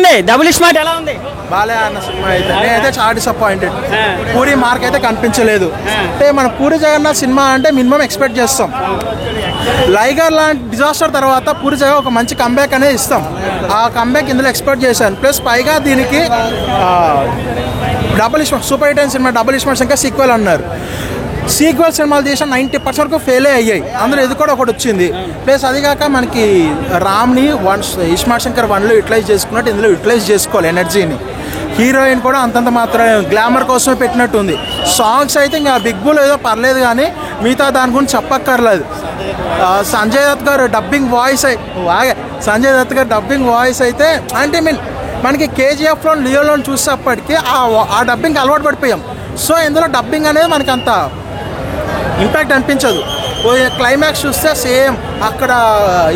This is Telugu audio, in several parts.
ఉంది డబుల్ స్మార్ట్ ఎలా ఉంది? బాలే అన్న సినిమా అయితే నేనైతే చాలా డిసప్పాయింటెడ్. పూరి మార్క్ అయితే కనిపించలేదు. అంటే మన పూరి జగన్నాథ్ సినిమా అంటే మినిమం ఎక్స్పెక్ట్ చేస్తాం. లైగర్ లాంటి డిజాస్టర్ తర్వాత పూరి జగన్ ఒక మంచి కంబ్యాక్ అనేది ఇస్తాం. ఆ కంబ్యాక్ ఇందులో ఎక్స్పెక్ట్ చేశాను. ప్లస్ పైగా దీనికి డబుల్ స్మార్ట్ సూపర్ హిట్ అయిన సినిమా డబుల్ స్మార్ట్ ఇంకా సీక్వెల్ అన్నారు. సీక్వెల్ సినిమాలు చేసిన 90% వరకు ఫెయిల్ అయ్యాయి. అందులో ఇది కూడా ఒకటి వచ్చింది. ప్లస్ అది కాక మనకి రామ్ని ఇస్మార్ట్ శంకర్ 1లో యూటిలైజ్ చేసుకున్నట్టు ఇందులో యూటిలైజ్ చేసుకోవాలి ఎనర్జీని. హీరోయిన్ కూడా అంతంత మాత్రమే గ్లామర్ కోసమే పెట్టినట్టు ఉంది. సాంగ్స్ అయితే ఇంకా బిగ్ బుల్ ఏదో పర్లేదు, కానీ మిగతా దాని గురించి చెప్పక్కర్లేదు. సంజయ్ దత్ గారు డబ్బింగ్ వాయిస్ సంజయ్ దత్ గారు డబ్బింగ్ వాయిస్ అయితే అంటే మనకి కేజీఎఫ్లో లియోలో చూసేప్పటికీ ఆ డబ్బింగ్ అలవాటు పడిపోయాం. సో ఇందులో డబ్బింగ్ అనేది మనకి అంత ఇంపాక్ట్ అనిపించదు. క్లైమాక్స్ చూస్తే సేమ్ అక్కడ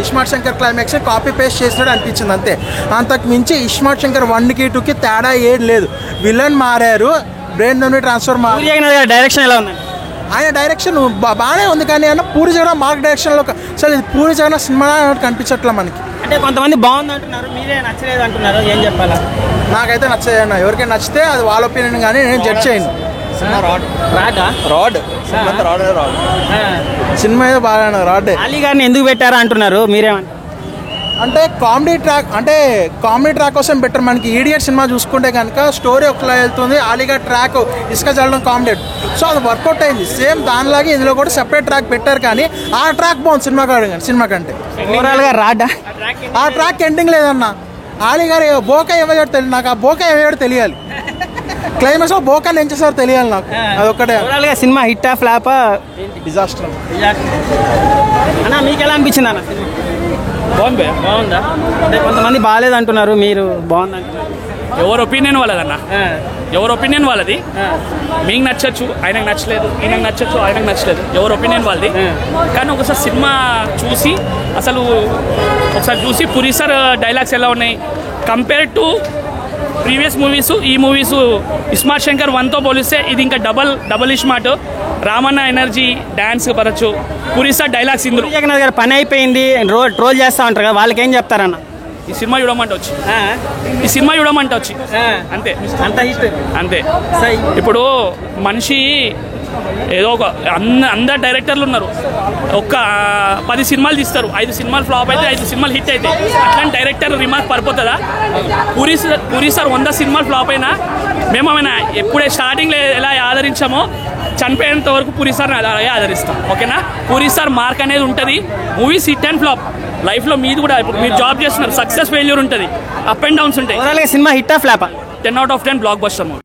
iSmart Shankar climax copy paste చేసినట్టు అనిపించింది అంతే. అంతకు మించి ఇస్మార్ట్ శంకర్ 1కి 2కి తేడా ఏం లేదు. విలన్ మారారు, బ్రెయిన్ ట్రాన్స్ఫర్ డైరెక్షన్ ఎలా ఉంది? ఆయన డైరెక్షన్ బాగానే ఉంది, కానీ అన్న పూరి జగన్ మార్క్ డైరెక్షన్లో అసలు ఇది పూరి జగన్ సినిమా కనిపించట్లే మనకి. అంటే కొంతమంది బాగుంది అంటున్నారు, మీరే నచ్చలేదు అంటున్నారు, ఏం చెప్పాలా? నాకైతే నచ్చలేదు అన్న. ఎవరికైనా నచ్చితే అది వాళ్ళ ఒపీనియన్, కానీ నేను జడ్జ్ చేయను. సినిమా అయితే బాగా రాడ్. అలీ గారిని ఎందుకు పెట్టారా అంటున్నారు, మీరేమంటారు? అంటే కామెడీ ట్రాక్ కోసం బెటర్. మనకి ఈడియట్ సినిమా చూసుకుంటే కనుక స్టోరీ ఒకలా వెళ్తుంది, అలీగా ట్రాక్ ఇసుక చల్లడం కామెడీ, సో అది వర్కౌట్ అయింది. సేమ్ దానిలాగే ఇందులో కూడా సెపరేట్ ట్రాక్ పెట్టారు, కానీ ఆ ట్రాక్ బాగుంది సినిమా కంటే. ఓవరాల్గా రాడా ఆ ట్రాక్ ఎండింగ్ లేదన్న. అలీ గారు బోకా ఏమయ్యాడు తెలియదు నాకు. ఆ బోకా ఏమయ్యాడు తెలియాలి. క్లైమాక్స్ లో బోకా ఏం చేస్తారో తెలియాలి నాకు. అదొక్కటే. సినిమా హిట్టా ఫ్లాపా డిజాస్టర్ అన్న? మీకు ఎలా అనిపించింది అన్న? బాగుందా? అంటే కొంతమంది బాగాలేదు అంటున్నారు, మీరు బాగుంది అంటున్నారు. ఎవరి ఒపీనియన్ వాళ్ళదన్న, ఎవరి ఒపీనియన్ వాళ్ళది. మీకు నచ్చచ్చు, ఆయనకు నచ్చలేదు, ఈయనకు నచ్చచ్చు, ఆయనకు నచ్చలేదు, ఎవరి ఒపీనియన్ వాళ్ళది. కానీ ఒకసారి సినిమా చూసి పూరి సార్ డైలాగ్స్ ఎలా ఉన్నాయి కంపేర్ టు ప్రీవియస్ మూవీస్, ఈ మూవీస్ ఇస్మార్ట్ శంకర్ 1తో పోలిస్తే ఇది ఇంకా double smart. Ramanna energy, dance పరచు, పూరి సార్ డైలాగ్స్ ఇందులో. జగన్నాథ్ గారు పని అయిపోయింది, ట్రోల్ చేస్తా ఉంటారు కదా, వాళ్ళకి ఏం చెప్తారన్న? ఈ సినిమా చూడమంటే వచ్చి అంతే. అంతే. ఇప్పుడు మనిషి ఏదో ఒక అందరు డైరెక్టర్లు ఉన్నారు, ఒక్క 10 సినిమాలు తీస్తారు, 5 సినిమాలు ఫ్లాప్ అయితే 5 సినిమాలు హిట్ అయితే అట్లాంటి డైరెక్టర్ రిమార్క్ పడిపోతుందా? పూరి సార్ 100 సినిమాలు ఫ్లాప్ అయినా మేము ఆయన ఎప్పుడే స్టార్టింగ్లో ఎలా ఆదరించామో చనిపోయేంత వరకు పూరి సార్ని అలాగే ఆదరిస్తాం. ఓకేనా? పూరి సార్ మార్క్ అనేది ఉంటుంది. మూవీస్ హిట్ అండ్ ఫ్లాప్ లైఫ్లో మీది కూడా. ఇప్పుడు మీరు జాబ్ చేస్తున్నారు, సక్సెస్ ఫెయిల్యూర్ ఉంటుంది, అప్ అండ్ డౌన్స్ ఉంటాయి. సినిమా హిట్టా ఫ్లాపా? 10 out of 10 blockbuster movie.